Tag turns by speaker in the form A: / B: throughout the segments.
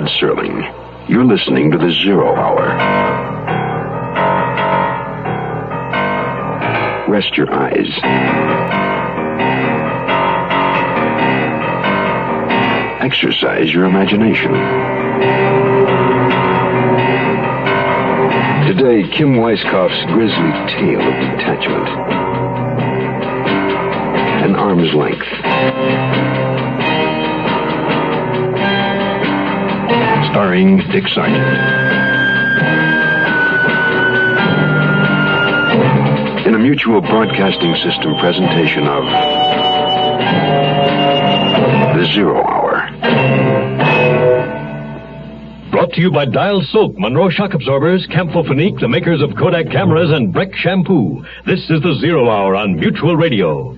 A: Rod Serling. You're listening to the Zero Hour. Rest your eyes. Exercise your imagination. Today, Kim Weisskopf's grisly tale of detachment. An arm's length. Starring Dick Sargent. In a Mutual Broadcasting System presentation of The Zero Hour.
B: Brought to you by Dial Soap, Monroe Shock Absorbers, Camphor-Phenique, the makers of Kodak cameras, and Breck Shampoo. This is the Zero Hour on Mutual Radio.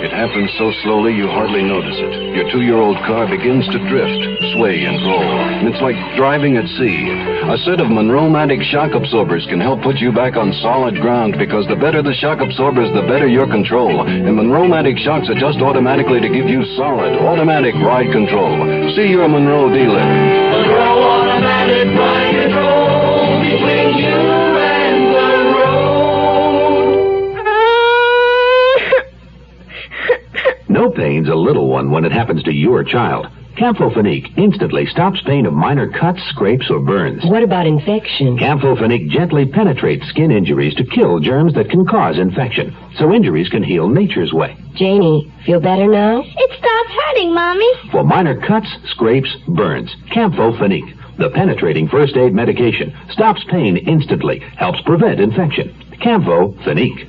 A: It happens so slowly you hardly notice it. Your 2-year-old car begins to drift, sway, and roll. And it's like driving at sea. A set of Monroe-Matic shock absorbers can help put you back on solid ground, because the better the shock absorbers, the better your control. And Monroe-Matic shocks adjust automatically to give you solid, automatic ride control. See your Monroe dealer.
C: Monroe Automatic Ride Control between you and the road.
D: No pain's a little one when it happens to your child. Camphor-Phenique instantly stops pain of minor cuts, scrapes, or burns.
E: What about infection?
D: Camphor-Phenique gently penetrates skin injuries to kill germs that can cause infection, so injuries can heal nature's way.
E: Janie, feel better now?
F: It stopped hurting, Mommy.
D: For minor cuts, scrapes, burns, Camphor-Phenique, the penetrating first aid medication, stops pain instantly, helps prevent infection. Camphor-Phenique.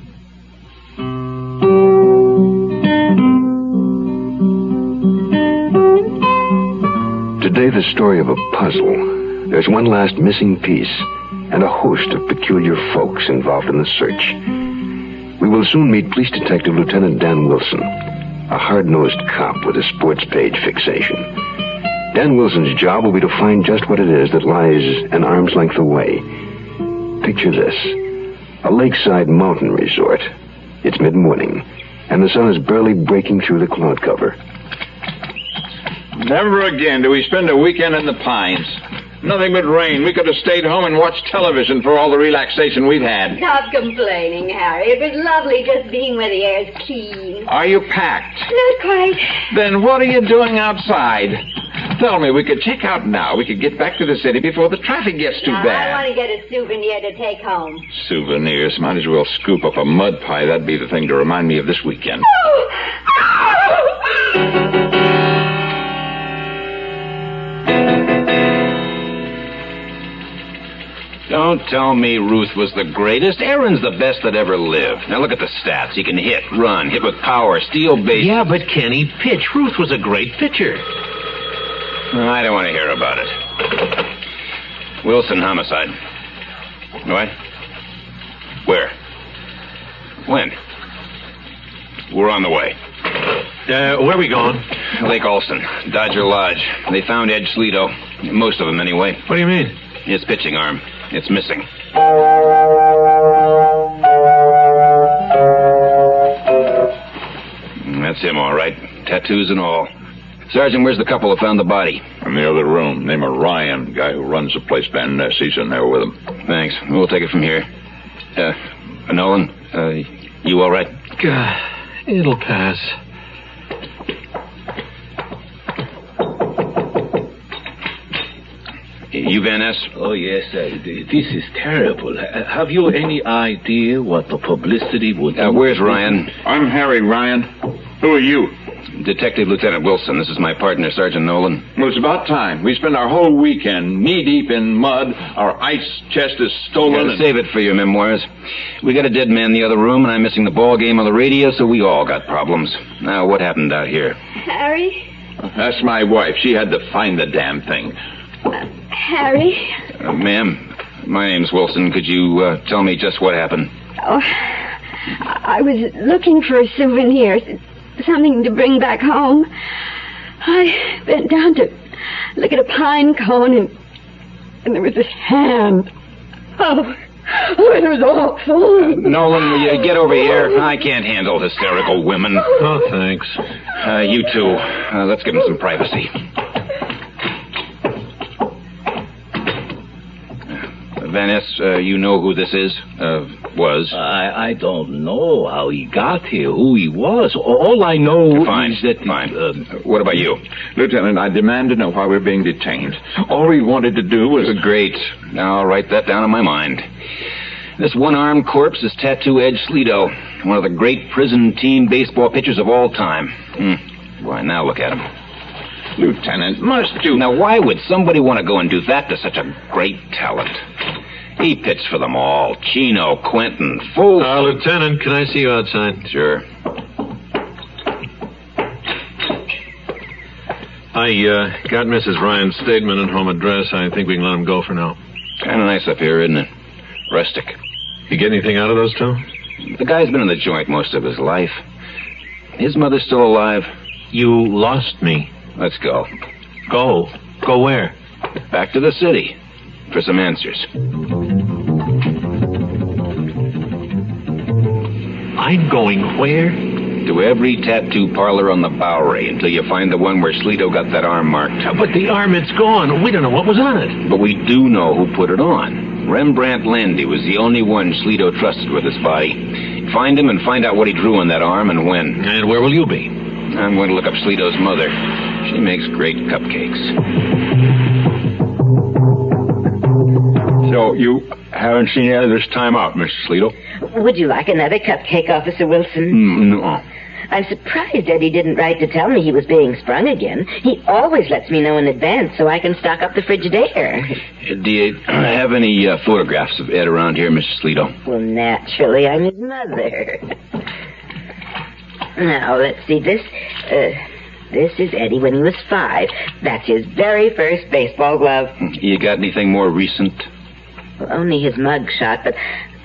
A: Today, the story of a puzzle. There's one last missing piece, and a host of peculiar folks involved in the search. We will soon meet Police Detective Lieutenant Dan Wilson, a hard-nosed cop with a sports page fixation. Dan Wilson's job will be to find just what it is that lies an arm's length away. Picture this: a lakeside mountain resort. It's mid-morning, and the sun is barely breaking through the cloud cover.
G: Never again do we spend a weekend in the Pines. Nothing but rain. We could have stayed home and watched television for all the relaxation we've had.
F: Stop complaining, Harry. It was lovely just being where the air's keen.
G: Are you packed?
F: Not quite.
G: Then what are you doing outside? Tell me, we could check out now. We could get back to the city before the traffic gets too
F: Now,
G: bad.
F: I want to get a souvenir to take home.
G: Souvenirs. Might as well scoop up a mud pie. That'd be the thing to remind me of this weekend.
H: Don't tell me Ruth was the greatest. Aaron's the best that ever lived. Now look at the stats. He can hit, run, hit with power, steal bases.
I: Yeah, but can he pitch? Ruth was a great pitcher.
H: I don't want to hear about it. Wilson, homicide. What? Where? When? We're on the way.
I: Where are we going?
H: Lake Olson, Dodger Lodge. They found Ed Sleeto. Most of them, anyway.
I: What do you mean?
H: His pitching arm. It's missing. That's him, all right. Tattoos and all. Sergeant, where's the couple who found the body?
G: In the other room. Name of Ryan, guy who runs the place. Van Ness. He's in there with him.
H: Thanks. We'll take it from here. Nolan, you all right?
I: God, it'll pass.
H: You, Van Ness?
J: Oh, yes, this is terrible. Have you any idea what the publicity would do?
H: Where's Ryan?
G: I'm Harry Ryan. Who are you?
H: Detective Lieutenant Wilson. This is my partner, Sergeant Nolan.
G: Well, it's about time. We spent our whole weekend knee-deep in mud. Our ice chest is stolen.
H: Save it for your memoirs. We got a dead man in the other room, and I'm missing the ball game on the radio, so we all got problems. Now, what happened out here?
F: Harry?
G: That's my wife. She had to find the damn thing.
F: Harry?
H: Ma'am, my name's Wilson. Could you tell me just what happened?
F: Oh, I was looking for a souvenir, something to bring back home. I bent down to look at a pine cone, and and there was this hand. Oh, it was awful.
H: Nolan, will you get over here? I can't handle hysterical women.
I: Oh, thanks.
H: You too. Let's give them some privacy. Vanessa, you know who this is? Was?
J: I don't know how he got here, who he was. All I know
H: Fine.
J: is that...
H: Fine. What about you?
G: Lieutenant, I demand to know why we're being detained. All we wanted to do was...
H: Great. Now I'll write that down in my mind. This one-armed corpse is Tattoo Edge Sleeto, one of the great prison team baseball pitchers of all time. Why, now look at him.
G: Lieutenant, must you...
H: Now, why would somebody want to go and do that to such a great talent? He pitched for them all. Chino, Quentin, Fulton.
I: Lieutenant, can I see you outside?
H: Sure.
I: I got Mrs. Ryan's statement and home address. I think we can let him go for now.
H: Kind of nice up here, isn't it? Rustic.
I: You get anything out of those two?
H: The guy's been in the joint most of his life. His mother's still alive.
I: You lost me.
H: Let's go.
I: Go? Go where?
H: Back to the city. For some answers.
I: I'm going where?
H: To every tattoo parlor on the Bowery until you find the one where Sleeto got that arm marked.
I: But the arm, it's gone. We don't know what was on it.
H: But we do know who put it on. Rembrandt Landy was the only one Sleeto trusted with his body. Find him and find out what he drew on that arm and when.
I: And where will you be?
H: I'm going to look up Sleeto's mother. She makes great cupcakes. So, you haven't seen any of this time out, Mr. Sleeto?
E: Would you like another cupcake, Officer Wilson?
H: No.
E: I'm surprised Eddie didn't write to tell me he was being sprung again. He always lets me know in advance so I can stock up the Frigidaire.
H: Do you have any photographs of Ed around here, Mr. Sleeto?
E: Well, naturally, I'm his mother. Now, let's see. This is Eddie when he was 5. That's his very first baseball glove.
H: You got anything more recent?
E: Well, only his mug shot, but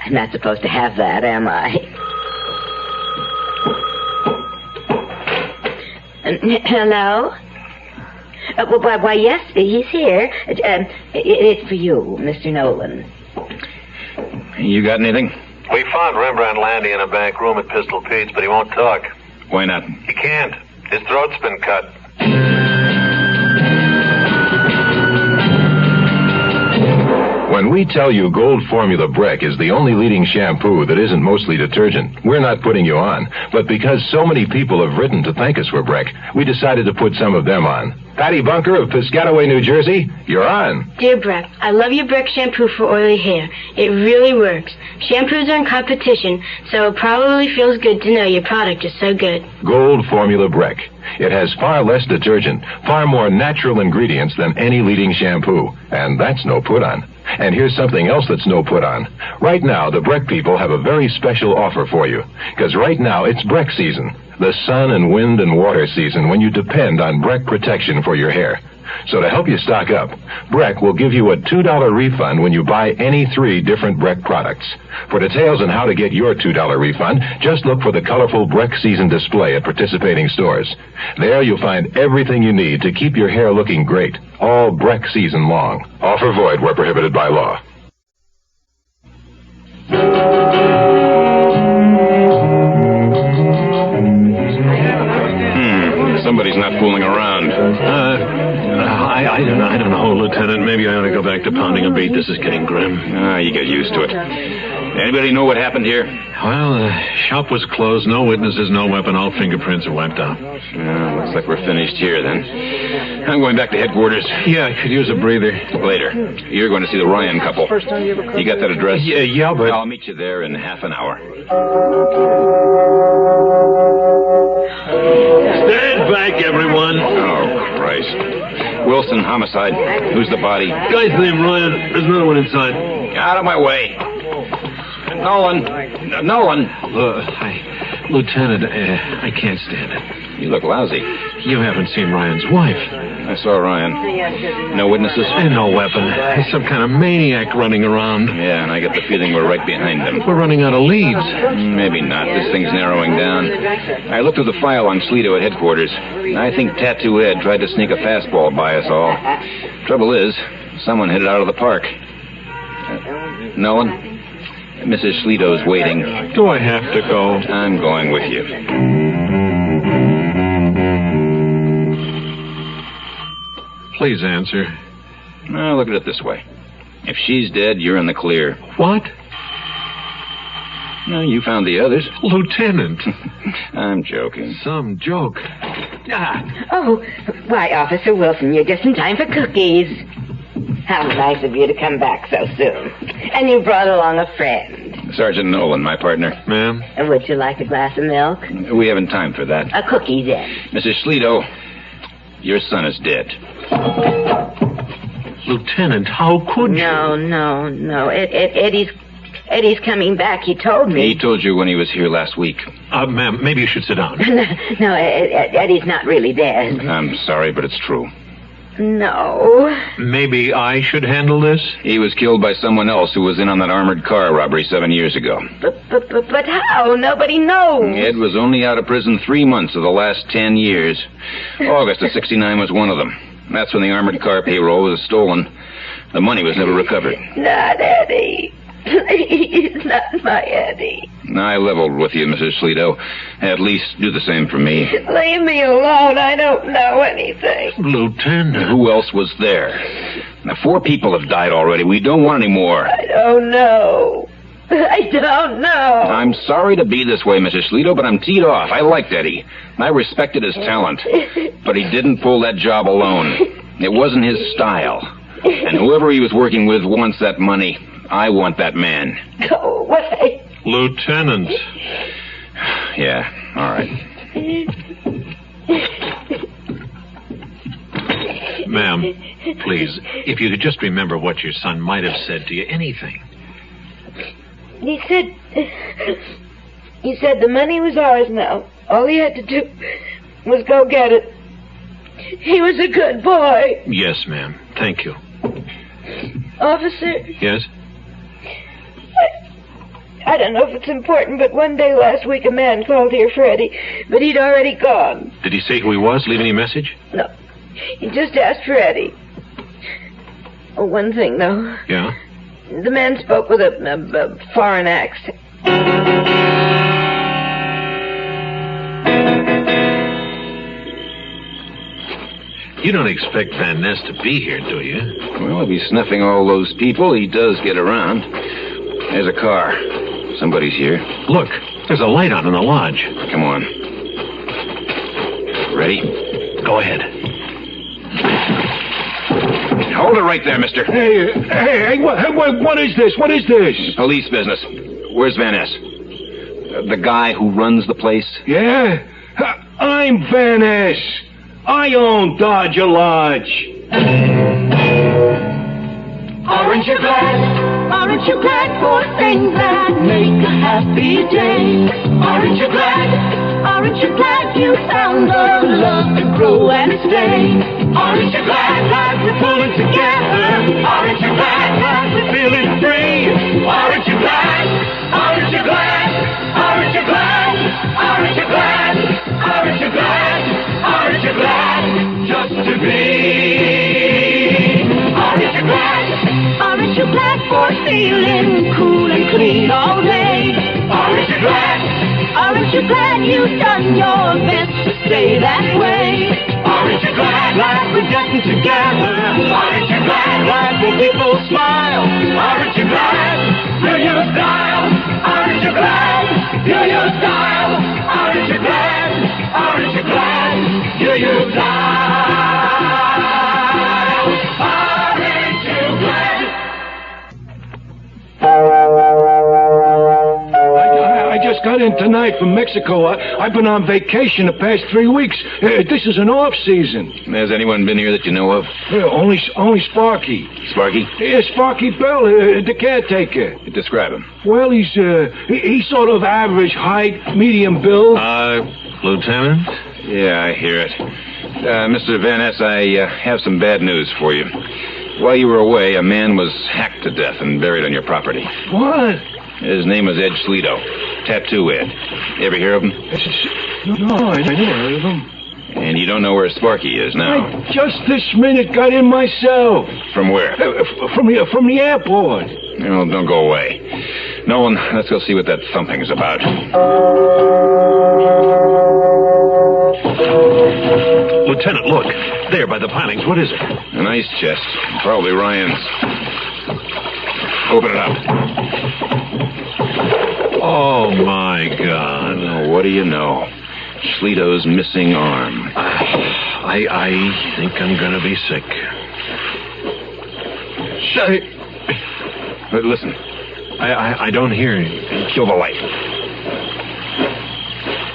E: I'm not supposed to have that, am I? Hello? Why, yes, he's here. It's for you, Mr. Nolan.
H: You got anything?
K: We found Rembrandt Landy in a back room at Pistol Pete's, but he won't talk.
H: Why not?
K: He can't. His throat's been cut.
D: When we tell you Gold Formula Breck is the only leading shampoo that isn't mostly detergent, we're not putting you on. But because so many people have written to thank us for Breck, we decided to put some of them on. Patty Bunker of Piscataway, New Jersey, you're on.
L: Dear Breck, I love your Breck shampoo for oily hair. It really works. Shampoos are in competition, so it probably feels good to know your product is so good.
D: Gold Formula Breck. It has far less detergent, far more natural ingredients than any leading shampoo. And that's no put-on. And here's something else that's no put-on. Right now, the Breck people have a very special offer for you. Because right now, it's Breck season. The sun and wind and water season when you depend on Breck protection for your hair. So to help you stock up, Breck will give you a $2 refund when you buy any 3 different Breck products. For details on how to get your $2 refund, just look for the colorful Breck season display at participating stores. There you'll find everything you need to keep your hair looking great, all Breck season long. Offer void where prohibited by law.
H: Somebody's not fooling around.
I: I don't know, Lieutenant. Maybe I ought to go back to pounding a beat. This is getting grim.
H: You get used to it. Anybody know what happened here?
I: Well, the shop was closed. No witnesses, no weapon. All fingerprints are wiped out.
H: Looks like we're finished here, then. I'm going back to headquarters.
I: Yeah, I could use a breather.
H: Later. You're going to see the Ryan couple. You got that address?
I: Yeah, but...
H: I'll meet you there in half an hour.
I: Stand back, everyone.
H: Oh, Christ. Wilson, homicide. Who's the body?
I: Guy's named Ryan. There's another one inside.
H: Get out of my way. Nolan.
I: Lieutenant, I can't stand it.
H: You look lousy.
I: You haven't seen Ryan's wife.
H: I saw Ryan. No witnesses?
I: And no weapon. He's some kind of maniac running around.
H: Yeah, and I get the feeling we're right behind him.
I: We're running out of leads.
H: Maybe not. This thing's narrowing down. I looked through the file on Sleeto at headquarters. I think Tattoo Ed tried to sneak a fastball by us all. Trouble is, Someone headed out of the park. No one? Mrs. Schlito's waiting.
I: Do I have to go?
H: I'm going with you.
I: Please answer.
H: Now, look at it this way. If she's dead, you're in the clear.
I: What?
H: No, you found the others.
I: Lieutenant.
H: I'm joking.
I: Some joke.
E: Oh, why, Officer Wilson, you're just in time for cookies. How nice of you to come back so soon. And you brought along a friend.
H: Sergeant Nolan, my partner.
I: Ma'am?
E: And would you like a glass of milk?
H: We haven't time for that.
E: A cookie, then.
H: Mrs. Schlito, your son is dead.
I: Lieutenant, how could you?
E: No. Eddie's coming back, he told me.
H: He told you when he was here last week.
I: Ma'am, maybe you should sit down.
E: No, Eddie's not really dead.
H: I'm sorry, but it's true.
E: No.
I: Maybe I should handle this?
H: He was killed by someone else who was in on that armored car robbery 7 years ago.
E: But how? Nobody knows.
H: Ed was only out of prison 3 months of the last 10 years. August of 69 was one of them. That's when the armored car payroll was stolen. The money was never recovered.
E: Not Eddie. Please, not my Eddie.
H: I leveled with you, Mrs. Schlito. At least do the same for me.
E: Leave me alone. I don't know anything.
I: Lieutenant.
H: Who else was there? Now, 4 people have died already. We don't want any more.
E: I don't know.
H: I'm sorry to be this way, Mrs. Schlito, but I'm teed off. I liked Eddie. I respected his talent. But he didn't pull that job alone. It wasn't his style. And whoever he was working with wants that money. I want that man.
E: Go away.
I: Lieutenant.
H: Yeah, all right.
I: Ma'am, please, if you could just remember what your son might have said to you, anything.
E: He said the money was ours now. All he had to do was go get it. He was a good boy.
I: Yes, ma'am. Thank you.
E: Officer?
I: Yes?
E: I don't know if it's important, but one day last week a man called here for Eddie, but he'd already gone.
I: Did he say who he was? Leave any message?
E: No. He just asked for Eddie. Oh, one thing, though.
I: Yeah?
E: The man spoke with a foreign accent.
I: You don't expect Van Ness to be here, do you?
H: Well, if he's sniffing all those people, he does get around. There's a car. Somebody's here.
I: Look, there's a light on in the lodge.
H: Come on. Ready?
I: Go ahead.
H: Hold it right there, mister.
M: Hey, what is this? What is this?
H: Police business. Where's Van Ness? The guy who runs the place?
M: Yeah? I'm Van Ness. I own Dodger Lodge.
C: Aren't you glad? Aren't you glad for things that make a happy day? Aren't you glad? Aren't you glad you found the love to grow and stay? Aren't you glad that we're pulling together? Aren't you glad that we're feeling free? Aren't you glad? Aren't you glad? Aren't you glad? Aren't you glad? Aren't you glad? Aren't you glad just to be? Aren't you glad? Aren't you glad for feeling cool and clean all day? Aren't you glad? Aren't you glad you've done your best to stay that way? Aren't you glad that we're getting together? Aren't you glad that when people smile? Aren't you glad? Hear your style? Aren't you glad? Hear your style? Aren't you glad? Aren't you glad? Hear your style? Aren't you glad?
M: I just got in tonight from Mexico. I've been on vacation the past 3 weeks. This is an off-season.
H: Has anyone been here that you know of?
M: Only Sparky.
H: Sparky?
M: Yeah, Sparky Bell, the caretaker.
H: Describe him.
M: Well, he's sort of average height, medium build.
I: Lieutenant?
H: Yeah, I hear it. Mr. Van Ness, I have some bad news for you. While you were away, a man was hacked to death and buried on your property.
M: What?
H: His name was Ed Schlito. Tattoo Ed. You ever hear of him?
M: No, I never heard of him.
H: And And you don't know where Sparky is now?
M: I just this minute got in myself.
H: From where?
M: From the airport.
H: No, don't go away. Nolan, let's go see what that thumping's about.
I: Lieutenant, look. There by the pilings. What is it?
H: An ice chest. Probably Ryan's. Open it up.
I: Oh, my God.
H: Oh, what do you know? Schlito's missing arm.
I: I think I'm going to be sick.
H: Listen.
I: I don't hear you.
H: Kill the light.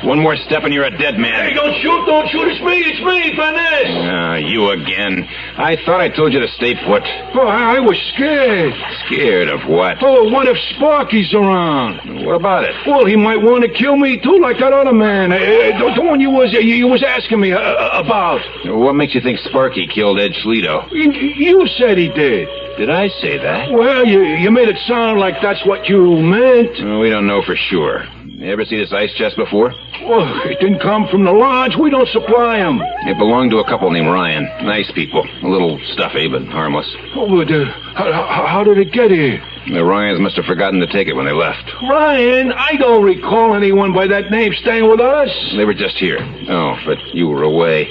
H: One more step and you're a dead man.
M: Hey, don't shoot. It's me, Vanessa.
H: You again. I thought I told you to stay put.
M: Oh, I was scared.
H: Scared of what?
M: Oh, what if Sparky's around?
H: What about it?
M: Well, he might want to kill me, too, like that other man. The one you was asking me about.
H: What makes you think Sparky killed Ed Schlito?
M: You said he did.
H: Did I say that?
M: Well, you made it sound like that's what you meant.
H: Well, we don't know for sure. You ever see this ice chest before?
M: Well, it didn't come from the lodge. We don't supply them.
H: It belonged to a couple named Ryan. Nice people. A little stuffy, but harmless.
M: Oh, but how did it get here?
H: The Ryans must have forgotten to take it when they left.
M: Ryan? I don't recall anyone by that name staying with us.
H: They were just here. Oh, but you were away.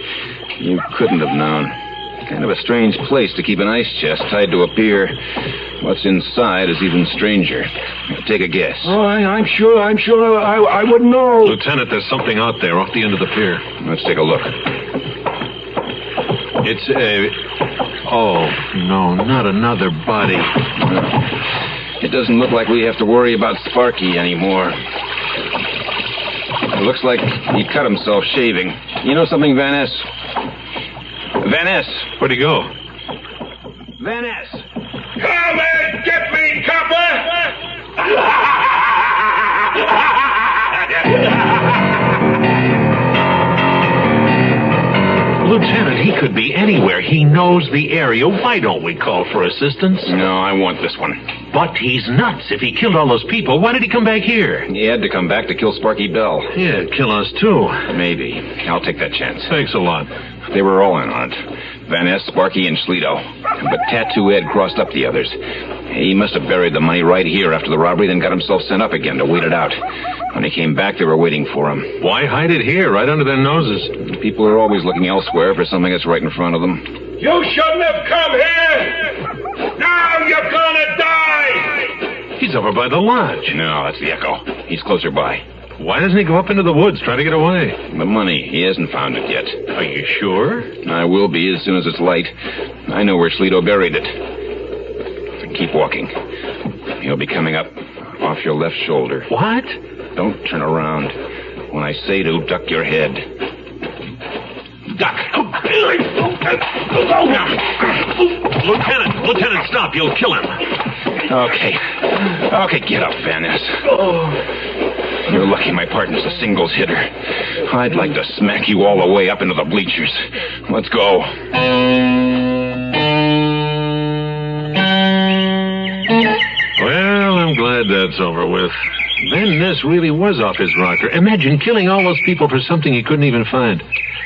H: You couldn't have known. Kind of a strange place to keep an ice chest tied to a pier. What's inside is even stranger. Take a guess.
M: Oh, I'm sure I wouldn't know.
I: Lieutenant, there's something out there off the end of the pier.
H: Let's take a look.
I: It's a... Oh, no, not another body.
H: It doesn't look like we have to worry about Sparky anymore. It looks like he cut himself shaving. You know something, Van Ness? Van Ness!
I: Where'd he go?
H: Van Ness!
M: Come and get me, copper!
I: Lieutenant, he could be anywhere. He knows the area. Why don't we call for assistance?
H: No, I want this one.
I: But he's nuts. If he killed all those people, why did he come back here?
H: He had to come back to kill Sparky Bell.
I: Yeah, kill us too.
H: Maybe. I'll take that chance.
I: Thanks a lot.
H: They were all in on it. Van Ness, Sparky, and Schlito. But Tattoo Ed crossed up the others. He must have buried the money right here after the robbery, then got himself sent up again to wait it out. When he came back, they were waiting for him.
I: Why hide it here, right under their noses?
H: People are always looking elsewhere for something that's right in front of them.
M: You shouldn't have come here! Now you're gonna die!
I: He's over by the lodge.
H: No, that's the Echo. He's closer by.
I: Why doesn't he go up into the woods, try to get away?
H: The money. He hasn't found it yet.
I: Are you sure?
H: I will be as soon as it's light. I know where Schlito buried it. Keep walking. He'll be coming up off your left shoulder.
I: What?
H: Don't turn around. When I say to, duck your head. Duck!
I: Lieutenant, stop. You'll kill him.
H: Okay, get up, Van Ness. You're lucky my partner's a singles hitter. I'd like to smack you all the way up into the bleachers. Let's go.
I: Well, I'm glad that's over with. Van Ness really was off his rocker. Imagine killing all those people for something he couldn't even find.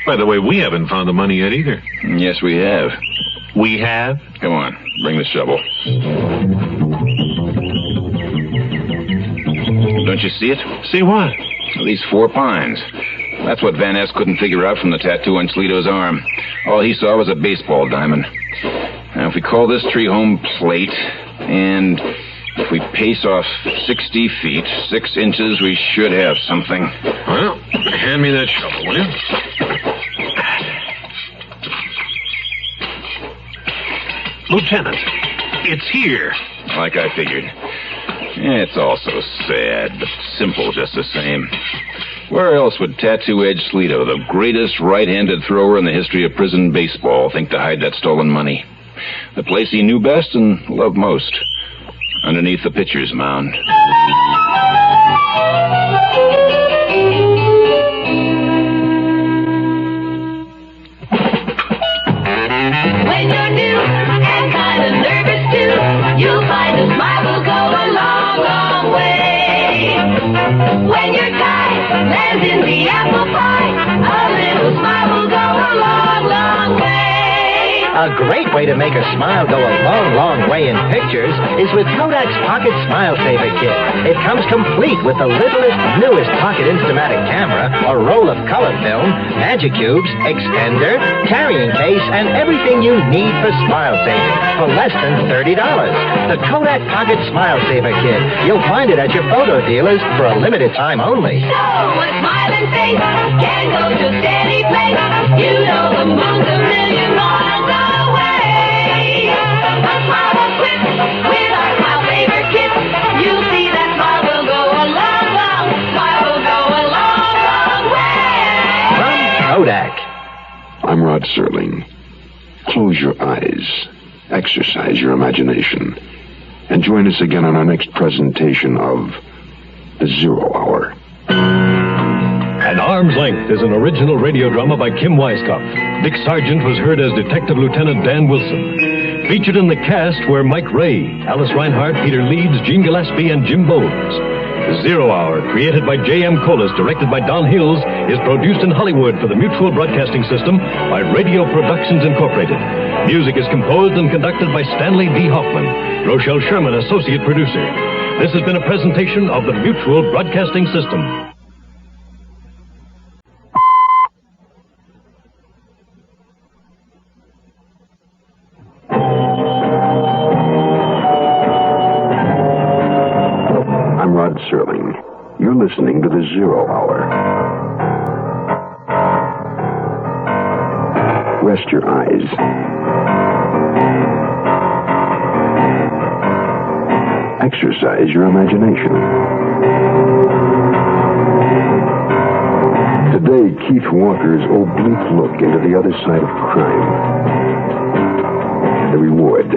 I: By the way, we haven't found the money yet either.
H: Yes, we have.
I: We have?
H: Come on, bring the shovel. Don't you see it?
I: See what?
H: These 4 pines. That's what Van Ness couldn't figure out from the tattoo on Schlito's arm. All he saw was a baseball diamond. Now, if we call this tree home plate, and if we pace off 60 feet, 6 inches, we should have something.
I: Well, hand me that shovel, will you? Lieutenant, it's here.
H: Like I figured. It's all so sad, but simple just the same. Where else would Tattoo Edge Schlito, the greatest right-handed thrower in the history of prison baseball, think to hide that stolen money? The place he knew best and loved most. Underneath the pitcher's mound.
C: When you're new and kind of nervous too, you'll find a smile will go a long, long way. When your guy lands in the apple pie, a little smile will go
N: A great way to make a smile go a long, long way in pictures is with Kodak's Pocket Smile Saver Kit. It comes complete with the littlest, newest pocket Instamatic camera, a roll of color film, magic cubes, extender, carrying case, and everything you need for smile saving for less than $30. The Kodak Pocket Smile Saver Kit. You'll find it at your photo dealers for a limited time only.
C: So a smiling face can go to steady place. You know among a million miles away. A smile will quit with our smile saver kit. You'll see that smile will go a long, long. Smile will go a long, long way.
N: From Kodak.
A: I'm Rod Serling. Close your eyes. Exercise your imagination. And join us again on our next presentation of The Zero Hour.
B: An Arm's Length is an original radio drama by Kim Weiskopf. Dick Sargent was heard as Detective Lieutenant Dan Wilson. Featured in the cast were Mike Ray, Alice Reinhardt, Peter Leeds, Gene Gillespie, and Jim Bowles. The Zero Hour, created by J.M. Collis, directed by Don Hills, is produced in Hollywood for the Mutual Broadcasting System by Radio Productions Incorporated. Music is composed and conducted by Stanley D. Hoffman. Rochelle Sherman, associate producer. This has been a presentation of the Mutual Broadcasting System.
A: I'm Rod Serling. You're listening to The Zero Hour. Rest your eyes. Exercise your imagination. Today, Keith Walker's oblique look into the other side of crime. The reward.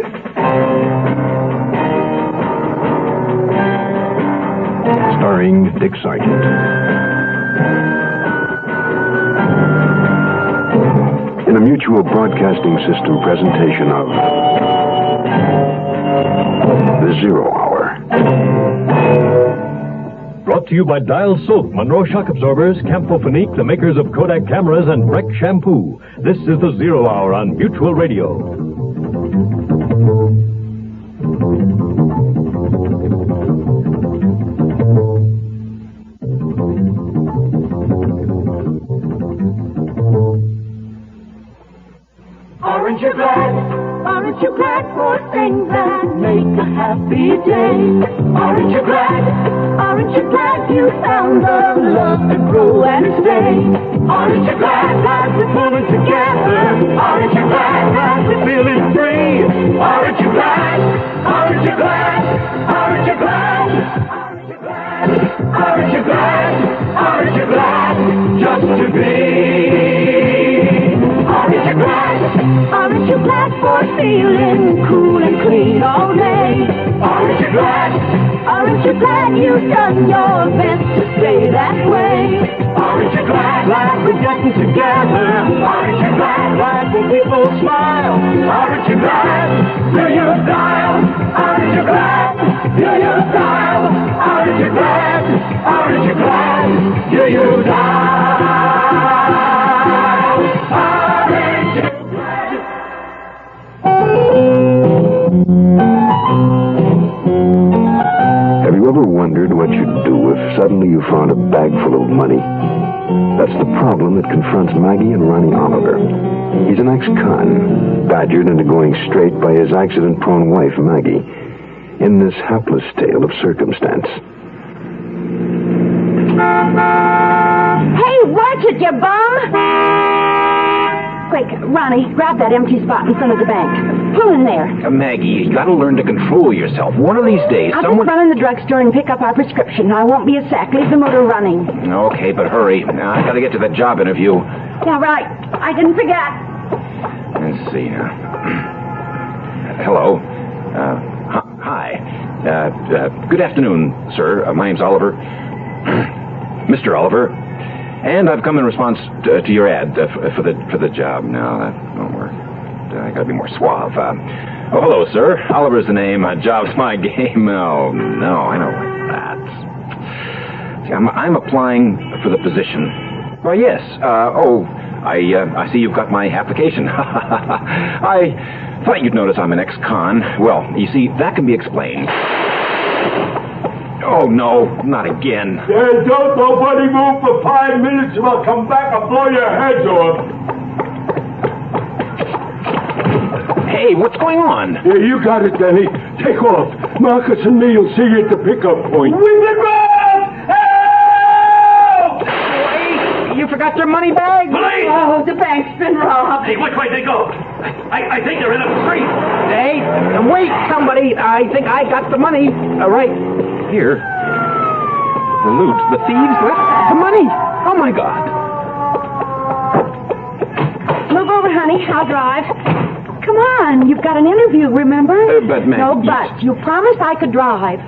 A: Starring Dick Sargent. In a Mutual Broadcasting System presentation of The Zero Hour.
B: Brought to you by Dial Soap, Monroe Shock Absorbers, Camphofonique, the makers of Kodak cameras, and Breck Shampoo. This is The Zero Hour on Mutual Radio.
C: Aren't you glad for things that make a happy day? Aren't you glad you found the love to grow and stay? Aren't you glad that we're pulling together? Aren't you glad that we're feeling free? Aren't you glad? Aren't you glad? Aren't you glad? Aren't you glad? Aren't you glad? Aren't you glad just to be? Aren't you glad? Aren't you glad for feeling cool and clean all day? Aren't you glad? Aren't you glad you've done your best to stay that way? Aren't you glad? Glad we're getting together. Aren't you glad? Glad when people smile. Aren't you glad? Do you dial? Aren't you glad? Do you dial? Aren't you glad? Aren't you glad? Do you dial? Aren't you glad?
A: Have you ever wondered what you'd do if suddenly you found a bag full of money? That's the problem that confronts Maggie and Ronnie Oliver. He's an ex-con, badgered into going straight by his accident-prone wife, Maggie, in this hapless tale of circumstance.
F: Hey, watch it, you bum! Quick, Ronnie, grab that empty spot in front of the bank. Pull in there.
H: Maggie, you gotta learn to control yourself. One of these days,
F: I'll just run in the drugstore and pick up our prescription. I won't be a sec. Leave the motor running.
H: Okay, but hurry. Now, I gotta get to the job interview.
F: Yeah, right. I didn't forget.
H: Let's see now. Hello. Hi. Good afternoon, sir. My name's Oliver. Mr. Oliver. And I've come in response to your ad for the job. No, that won't work. I gotta be more suave. Oh, hello, sir. Oliver's the name. Job's my game. Oh, no, I don't like that. See, I'm applying for the position. Well, yes. I see you've got my application. I thought you'd notice I'm an ex-con. Well, you see, that can be explained. Oh, no, not again.
M: Don't nobody move for 5 minutes or I'll come back and blow your heads off.
H: Hey, what's going on?
M: Yeah, you got it, Denny. Take off. Marcus and me will see you at the pickup point. We've been robbed! Help!
N: Wait, you forgot your money bag?
C: Police!
F: Oh, the bank's been robbed.
C: Hey, which way they go? I think they're in the street.
N: Hey, wait, somebody. I think I got the money. Right here.
H: The loot. The thieves left the money. Oh, my God.
F: Move over, honey. I'll drive. Come on. You've got an interview, remember?
H: But, Maggie...
F: No, but. You promised I could drive.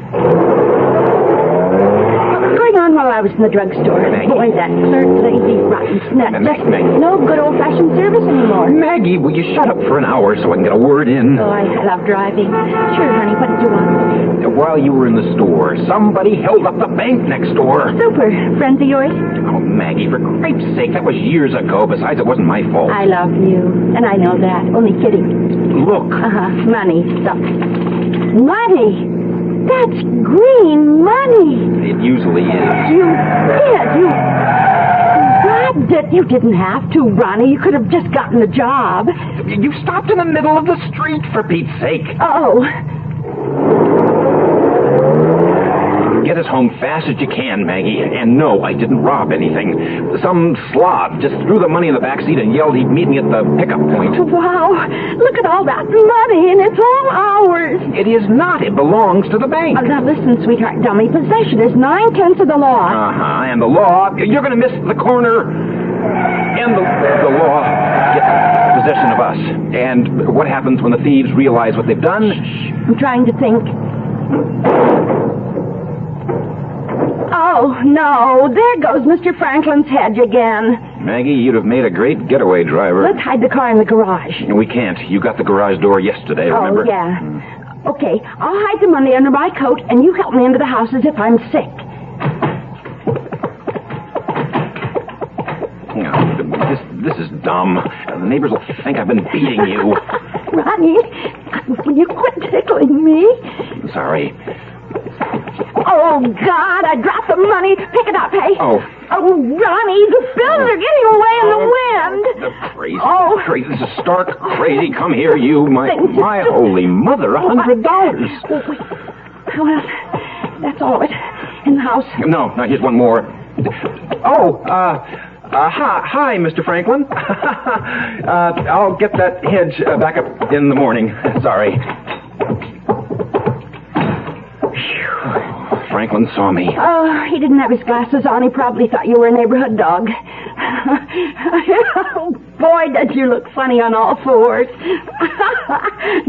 F: What was going on while I was in the drugstore?
H: Maggie.
F: Boy, that clerk lady, rotten snap.
H: Maggie.
F: No good old-fashioned service anymore.
H: Maggie, will you shut up for an hour so I can get a word in?
F: Oh, I love driving. Sure, honey. What did you want?
H: While you were in the store, somebody held up the bank next door.
F: Super. Friends of yours?
H: Oh, Maggie, for Christ's sake, that was years ago. Besides, it wasn't my fault.
F: I love you, and I know that. Only kidding.
H: Look.
F: Money. Stop. Money? That's green money.
H: It usually is.
F: You did. You robbed it. You didn't have to, Ronnie. You could have just gotten the job.
H: You stopped in the middle of the street, for Pete's sake.
F: Oh.
H: Get us home fast as you can, Maggie. And no, I didn't rob anything. Some slob just threw the money in the back seat and yelled he'd meet me at the pickup point.
F: Wow. Look at all that money, and it's all ours.
H: It is not. It belongs to the bank.
F: Now, listen, sweetheart, dummy. Possession is 9/10 of the law.
H: Uh-huh. And the law, you're going to miss the corner. And the law gets possession of us. And what happens when the thieves realize what they've done?
F: I'm trying to think. Oh, no. There goes Mr. Franklin's hedge again.
H: Maggie, you'd have made a great getaway driver.
F: Let's hide the car in the garage.
H: We can't. You got the garage door yesterday, remember?
F: Oh, yeah. Okay, I'll hide the money under my coat, and you help me into the house as if I'm sick.
H: This is dumb. The neighbors will think I've been beating you.
F: Ronnie, will you quit tickling me?
H: Sorry.
F: Oh, God, I dropped the money. Pick it up, hey?
H: Oh.
F: Oh, Ronnie, the bills are getting away in the wind.
H: The crazy. This is stark crazy. Come here, you, my holy mother, $100.
F: Well, that's all of it. In the house.
H: No, here's one more. Oh, hi, Mr. Franklin. I'll get that hedge back up in the morning. Sorry. Franklin saw me.
F: Oh, he didn't have his glasses on. He probably thought you were a neighborhood dog. Oh, boy, did you look funny on all fours.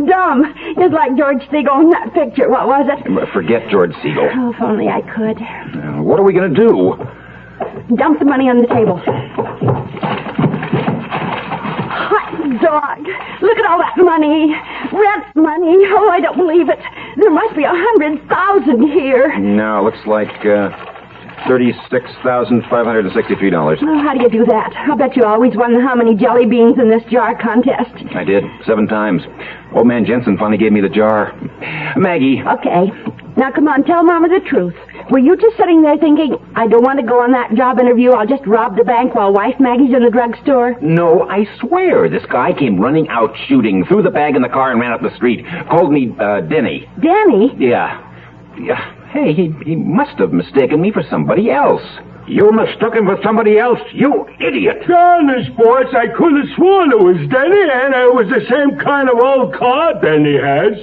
F: Dumb. Just like George Siegel in that picture. What was it?
H: Forget George Siegel.
F: Oh, if only I could.
H: What are we going to do?
F: Dump the money on the table. Hot dog. Look at all that money. Rent money. Oh, I don't believe it. There must be 100,000 here.
H: No, looks like $36,563.
F: Oh, how do you do that? I'll bet you always won the how many jelly beans in this jar contest.
H: I did, 7 times. Old man Jensen finally gave me the jar. Maggie.
F: Okay. Now, come on, tell Mama the truth. Were you just sitting there thinking, I don't want to go on that job interview, I'll just rob the bank while wife Maggie's in the drugstore?
H: No, I swear. This guy came running out shooting, threw the bag in the car and ran up the street. Called me, Denny.
F: Denny?
H: Yeah. Hey, he must have mistaken me for somebody else.
M: You mistook him for somebody else, you idiot. Darn, sports, I could have sworn it was Denny, and it was the same kind of old car Denny has.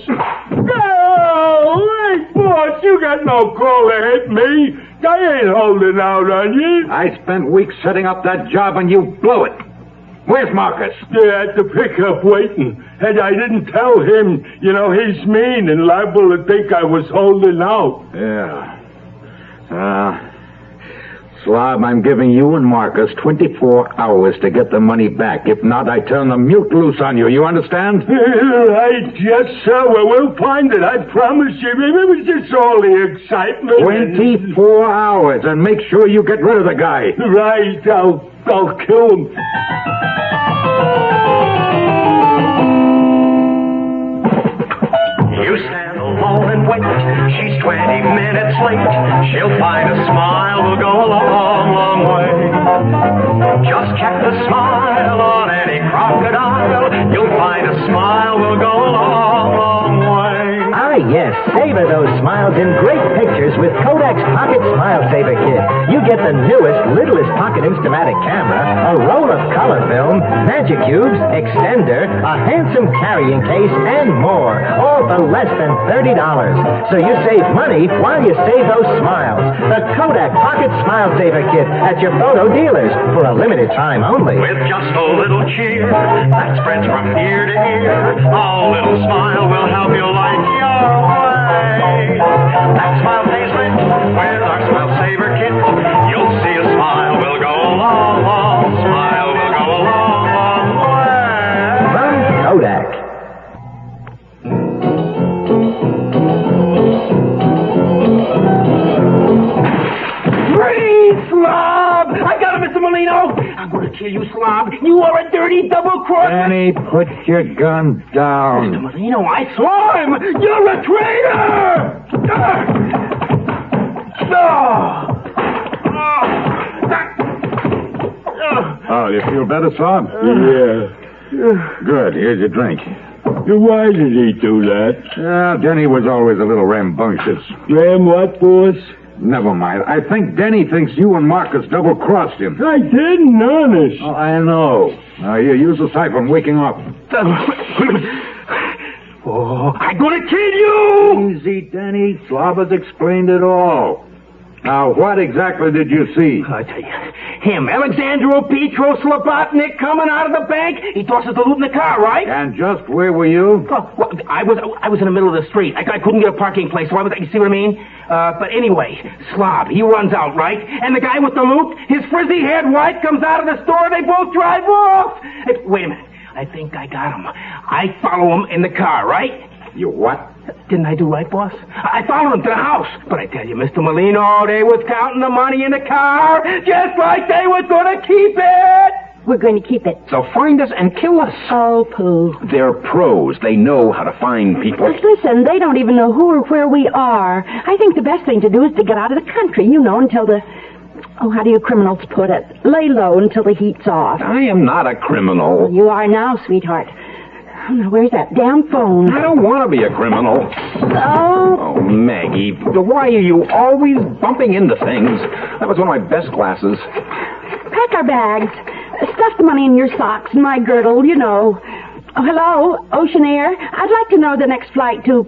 M: No, hey, sports, you got no call to hit me. I ain't holding out on you.
O: I spent weeks setting up that job, and you blew it. Where's Marcus?
M: Yeah, at the pickup waiting. And I didn't tell him, he's mean and liable to think I was holding out.
O: Yeah. Slob, I'm giving you and Marcus 24 hours to get the money back. If not, I turn the mute loose on you. You understand?
M: Right, yes, sir. Well, we'll find it. I promise you. It was just all the excitement.
O: 24 hours, and make sure you get rid of the guy.
M: Right, I'll kill him.
C: You stand alone and wait. She's 20 minutes late. She'll find a smile will go a long, long way. Just check the smile on any crocodile. You'll find a smile will go a long, long way.
N: Ah, yes. Savor those smiles in great pictures with Kodak's Pocket Smile Saver Kit. You get the newest, littlest pocket Instamatic camera, a roll of color film, magic cubes, extender, a handsome carrying case, and more. All for less than $30. So you save money while you save those smiles. The Kodak Pocket Smile Saver Kit at your photo dealers for a limited time only.
C: With just a little cheer that spreads from ear to ear, a little smile will help you like your way. That smile pays rent with our Smile Saver Kit. You'll see a smile will go a long, long, smile will go a long, long way.
N: From Kodak.
M: Freeze, Slob! I got him, Mr. Molino! I'm going to kill you, Slob. You are a dirty double-cross.
O: Danny, put your gun down.
M: Mr. Molino, I saw him! You're a traitor!
O: Oh, you feel better, Slob?
M: Yeah.
O: Good. Here's your drink.
M: Why did he do that?
O: Denny was always a little rambunctious.
M: Ram what, boss?
O: Never mind. I think Denny thinks you and Marcus double-crossed him.
M: I didn't, honest.
O: Oh, I know. Now, here, use the siphon waking up.
M: Oh, I'm going to kill you!
O: Easy, Denny. Slob has explained it all. Now, what exactly did you see?
M: I tell you, him, Alexandro Petro Slobotnik, coming out of the bank. He tosses the loot in the car, right?
O: And just where were you?
M: Oh, well, I was in the middle of the street. I couldn't get a parking place, so you see what I mean? But anyway, Slob, he runs out, right? And the guy with the loot, his frizzy-haired wife comes out of the store. They both drive off. Hey, wait a minute. I think I got him. I follow him in the car, right?
O: You what?
M: Didn't I do right, boss? I followed him to the house. But I tell you, Mr. Molino, they was counting the money in the car just like they was going to keep it.
F: We're going to keep it.
H: So find us and kill us.
F: Oh, pooh.
H: They're pros. They know how to find people.
F: Listen, they don't even know who or where we are. I think the best thing to do is to get out of the country, until the... Oh, how do you criminals put it? Lay low until the heat's off.
H: I am not a criminal.
F: You are now, sweetheart. Oh, now, where's that damn phone?
H: I don't want to be a criminal.
F: Oh.
H: Oh, Maggie, why are you always bumping into things? That was one of my best glasses.
F: Pack our bags. Stuff the money in your socks and my girdle, Oh, hello, Ocean Air. I'd like to know the next flight to,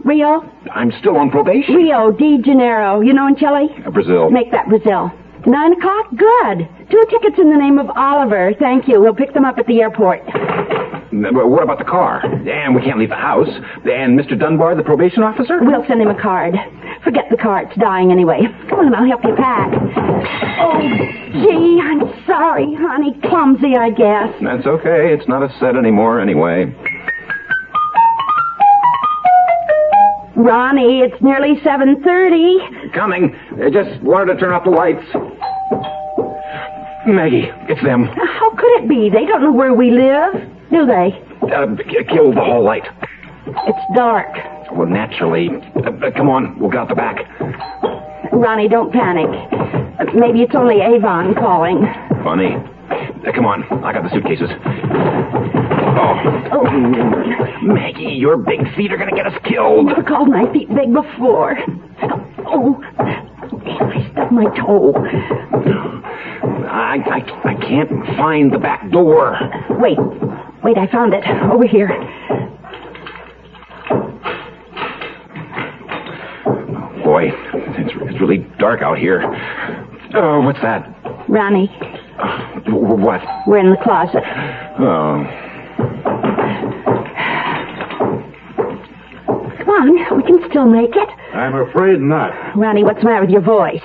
F: Rio?
H: I'm still on probation.
F: Rio de Janeiro. In Chile?
H: Brazil.
F: Make that Brazil. 9 o'clock? Good. 2 tickets in the name of Oliver. Thank you. We'll pick them up at the airport.
H: What about the car? And we can't leave the house. And Mr. Dunbar, the probation officer?
F: We'll send him a card. Forget the car. It's dying anyway. Come on, I'll help you pack. Oh, gee, I'm sorry, honey. Clumsy, I guess.
H: That's okay. It's not a set anymore anyway.
F: Ronnie, it's nearly 7:30.
H: Coming. I just wanted to turn off the lights. Maggie, it's them.
F: How could it be? They don't know where we live, do they?
H: Kill the whole light.
F: It's dark.
H: Well, naturally. Come on, we'll get out the back.
F: Ronnie, don't panic. Maybe it's only Avon calling.
H: Funny. Come on, I got the suitcases.
F: Oh.
H: Maggie, your big feet are going to get us killed.
F: Never called my feet big before. Oh, I stubbed my toe.
H: I can't find the back door.
F: Wait, I found it. Over here.
H: Boy, it's really dark out here. Oh, what's that?
F: Ronnie.
H: What?
F: We're in the closet.
H: Oh.
F: Come on, we can still make it.
O: I'm afraid not.
F: Ronnie, what's the matter with your voice?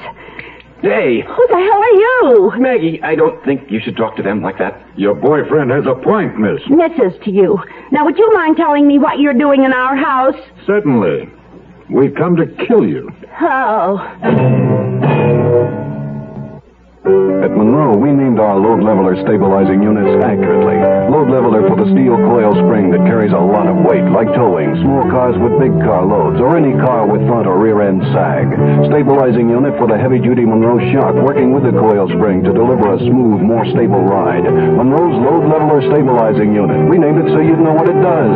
P: Hey.
F: Who the hell are you?
P: Maggie, I don't think you should talk to them like that.
O: Your boyfriend has a point, miss.
F: Mrs. to you. Now, would you mind telling me what you're doing in our house?
O: Certainly. We've come to kill you.
F: Oh.
A: At Monroe, we named our load leveler stabilizing units accurately. Load leveler for the steel coil spring that carries a lot of weight, like towing, small cars with big car loads, or any car with front or rear end sag. Stabilizing unit for the heavy-duty Monroe shock, working with the coil spring to deliver a smooth, more stable ride. Monroe's load leveler stabilizing unit. We named it so you'd know what it does.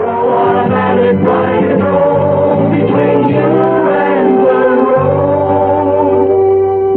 C: Automatic line control between you and the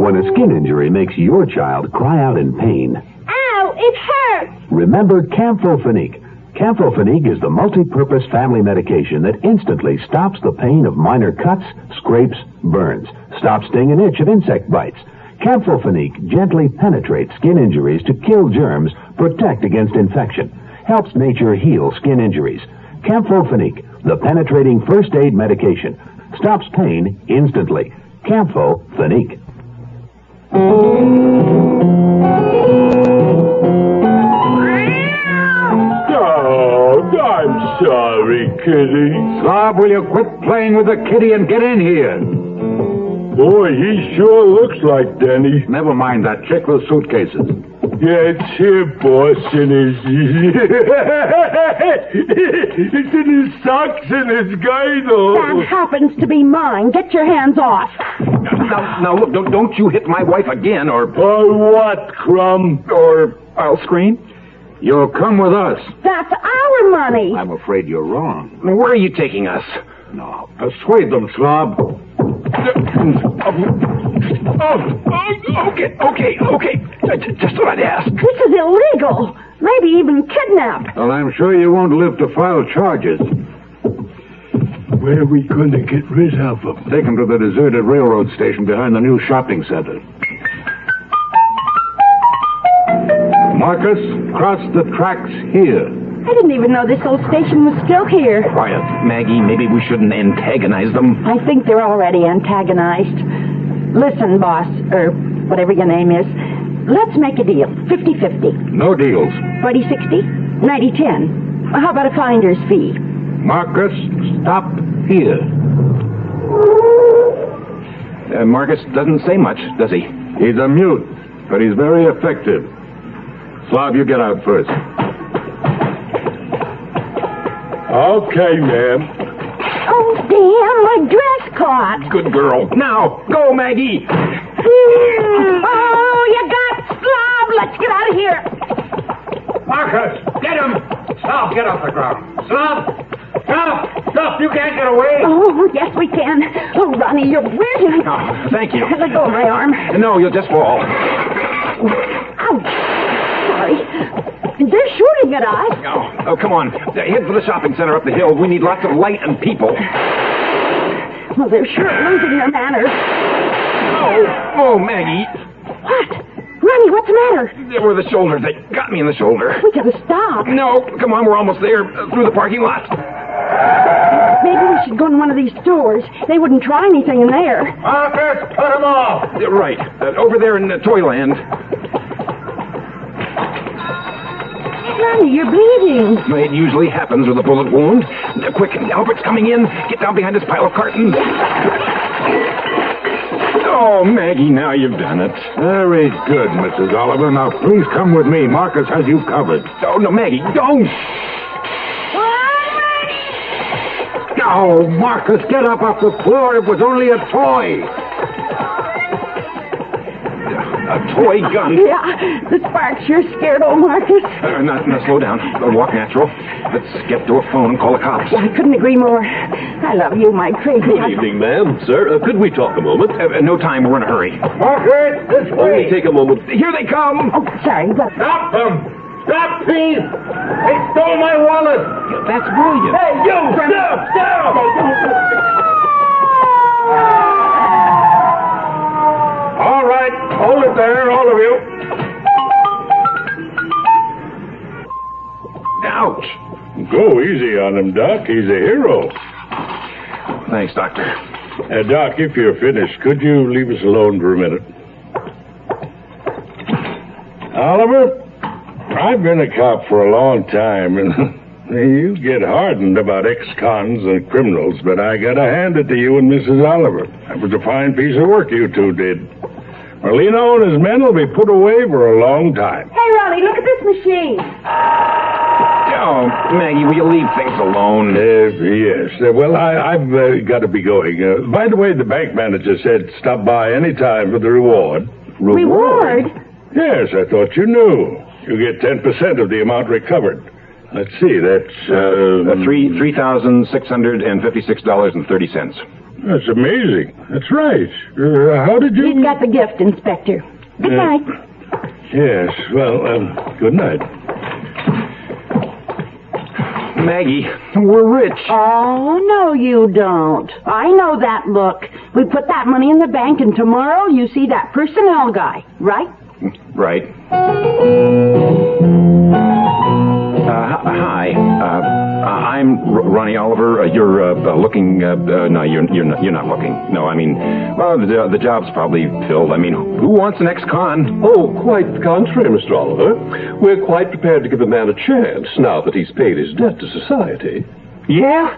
Q: When a skin injury makes your child cry out in pain,
F: Ow, it hurts!
Q: remember Camphofenique. Camphofenique is the multi-purpose family medication that instantly stops the pain of minor cuts, scrapes, burns, stops sting and itch of insect bites. Camphofenique gently penetrates skin injuries to kill germs, protect against infection, helps nature heal skin injuries. Camphofenique, the penetrating first aid medication, stops pain instantly. Camphofenique.
M: Oh, I'm sorry, kitty.
O: Slob, will you quit playing with the kitty and get in here?
M: Boy, he sure looks like Denny.
O: Never mind that. Check those suitcases.
M: Yeah, it's here, boss, in his... it's in his socks and his girdle.
F: That happens to be mine. Get your hands off.
P: Now, look, don't you hit my wife again, or...
M: Or what, Crumb?
P: Or I'll scream.
O: You'll come with us.
F: That's our money.
O: I'm afraid you're wrong.
P: Where are you taking us?
O: No, persuade them, Slob.
P: Okay. Just thought I'd ask.
F: This is illegal. Maybe even kidnap.
O: Well, I'm sure you won't live to file charges.
M: Where are we going to get rid of them?
O: Take them to the deserted railroad station behind the new shopping center. Marcus, cross the tracks here.
F: I didn't even know this old station was still here.
P: Quiet. Maggie, maybe we shouldn't antagonize them.
F: I think they're already antagonized. Listen, boss, or whatever your name is, let's make a deal. 50-50.
O: No deals.
F: 40-60? 90-10. How about a finder's fee?
O: Marcus, stop here.
P: Marcus doesn't say much, does he?
O: He's a mute, but he's very effective. Slav, you get out first.
M: Okay, ma'am.
F: Oh, damn, my dress caught.
P: Good girl. Now, go, Maggie.
F: Oh, you got Slav. Let's get out of here.
O: Marcus, get him! Slav, get off the ground. Slav! Stop! You can't get away!
F: Oh, yes, we can. Oh, Ronnie, you're weird.
P: Oh, thank you.
F: Let go of my arm.
P: No, you'll just fall.
F: Ouch. Sorry. They're shooting at us.
P: Oh, come on. Head for the shopping center up the hill. We need lots of light and people.
F: Well, they're sure losing their manners.
P: Oh, Maggie.
F: What? Ronnie, what's the matter?
P: They were the shoulders. They got me in the shoulder.
F: We gotta stop.
P: No, come on. We're almost there. Through the parking lot.
F: Maybe we should go in one of these stores. They wouldn't try anything in there.
O: Marcus, cut him off!
P: Right. Over there in Toyland.
F: Ronnie, you're bleeding.
P: It usually happens with a bullet wound. Quick, Albert's coming in. Get down behind this pile of cartons. Oh, Maggie, now you've done it.
O: Very good, Mrs. Oliver. Now, please come with me. Marcus has you covered.
P: Oh, no, Maggie, don't.
O: No, Marcus, get up off the floor. It was only a toy.
P: A toy gun?
F: Yeah, the sparks sure scared old Marcus.
P: Now, slow down. Walk natural. Let's get to a phone and call the cops.
F: Yeah, I couldn't agree more. I love you, my crazy
B: Good evening, ma'am. Sir, could we talk a moment?
P: No time. We're in a hurry.
O: Marcus, this way.
B: Only take a moment.
P: Here they come.
F: Oh, sorry, but...
O: Stop them! Stop, please! They stole my wallet!
P: That's brilliant.
O: Hey, you! Stop! All right, hold it there, all of you.
P: Ouch.
M: Go easy on him, Doc. He's a hero.
P: Thanks, Doctor.
M: Doc, if you're finished, could you leave us alone for a minute? Oliver, I've been a cop for a long time, and you get hardened about ex-cons and criminals, but I gotta hand it to you and Mrs. Oliver. That was a fine piece of work you two did. Marlino and his men will be put away for a long time.
F: Hey, Rolly, look at this machine.
P: Oh, Maggie, will you leave things alone?
M: Yes. Well, I've got to be going. By the way, the bank manager said stop by any time for the reward.
F: Reward?
M: Yes, I thought you knew. You get 10% of the amount recovered. Let's see, that's...
P: $3,656.30.
M: That's amazing. That's right. How did you...
F: He's got the gift, Inspector. Good night.
M: Yes, well, good night.
P: Maggie, we're rich.
F: Oh, no, you don't. I know that look. We put that money in the bank, and tomorrow you see that personnel guy, right?
P: Right. Hi. I'm Ronnie Oliver. You're looking. No, you're not looking. No, I mean, well, the job's probably filled. I mean, who wants an ex-con?
B: Oh, quite the contrary, Mr. Oliver. We're quite prepared to give a man a chance now that he's paid his debt to society.
P: Yeah?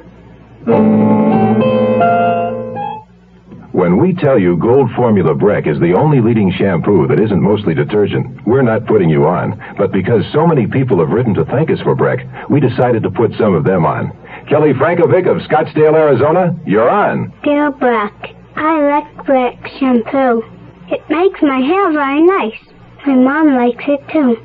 D: When we tell you Gold Formula Breck is the only leading shampoo that isn't mostly detergent, we're not putting you on. But because so many people have written to thank us for Breck, we decided to put some of them on. Kelly Frankovic of Scottsdale, Arizona, you're on.
R: Dear Breck, I like Breck shampoo. It makes my hair very nice. My mom likes it too.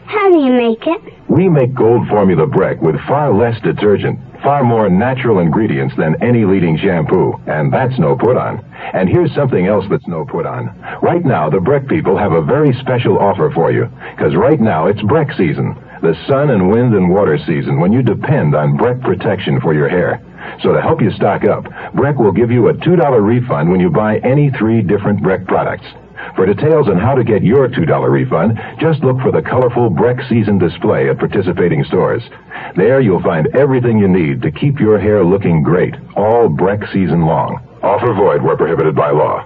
R: How do you make it?
D: We make Gold Formula Breck with far less detergent, far more natural ingredients than any leading shampoo, and that's no put-on. And here's something else that's no put-on. Right now, the Breck people have a very special offer for you, because right now it's Breck season, the sun and wind and water season when you depend on Breck protection for your hair. So to help you stock up, Breck will give you a $2 refund when you buy any 3 different Breck products. For details on how to get your $2 refund, just look for the colorful Breck season display at participating stores. There you'll find everything you need to keep your hair looking great all Breck season long. Offer void where prohibited by law.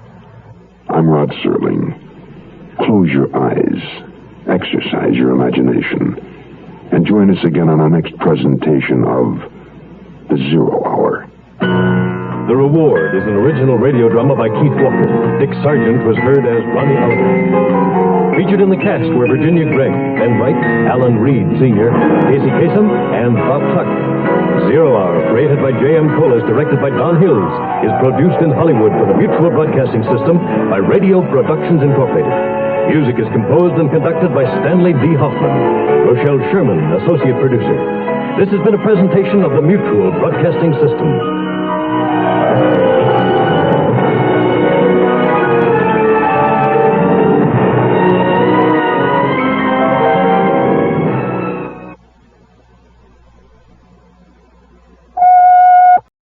A: I'm Rod Serling. Close your eyes, exercise your imagination, and join us again on our next presentation of The 0 Hour.
B: The Reward is an original radio drama by Keith Walker. Dick Sargent was heard as Ronnie Oliver. Featured in the cast were Virginia Gregg, Ben Wright, Alan Reed Sr., Casey Kasem, and Bob Tuck. 0 Hour, created by J.M. Colas, directed by Don Hills, is produced in Hollywood for the Mutual Broadcasting System by Radio Productions Incorporated. Music is composed and conducted by Stanley D. Hoffman. Rochelle Sherman, associate producer. This has been a presentation of the Mutual Broadcasting System.